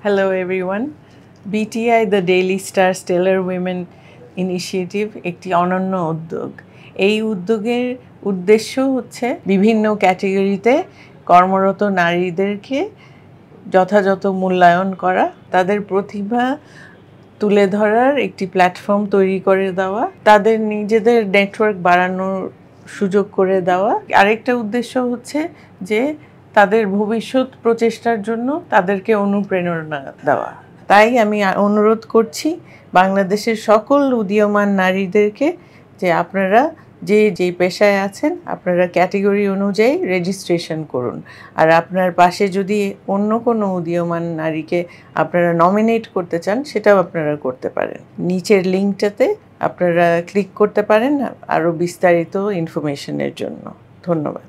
Hello everyone. BTI the Daily Star Stellar Women Initiative একটি অনন্য উদ্যোগ। এই উদ্যোগের উদ্দেশ্য হচ্ছে বিভিন্ন ক্যাটাগরিতে কর্মরত নারীদেরকে যথাযথ মূল্যায়ন করা, তাদের প্রতিভা তুলে ধরার একটি প্ল্যাটফর্ম তৈরি করে দেওয়া, তাদের নিজেদের নেটওয়ার্ক বাড়ানোর সুযোগ করে দেওয়া। আরেকটা উদ্দেশ্য হচ্ছে যে তাদের ভবিষ্যৎ প্রচেষ্টার জন্য তাদেরকে অনুপ্রেরণা দেওয়া। তাই আমি অনুরোধ করছি বাংলাদেশের সকল উদীয়মান নারীদেরকে যে আপনারা যে পেশায় আছেন আপনারা ক্যাটাগরি অনুযায়ী রেজিস্ট্রেশন করুন। আর আপনার পাশে যদি অন্য কোনো উদীয়মান নারীকে আপনারা নমিনেট করতে চান সেটাও আপনারা করতে পারেন। নিচের লিঙ্কটাতে আপনারা ক্লিক করতে পারেন আরও বিস্তারিত ইনফরমেশনের জন্য। ধন্যবাদ।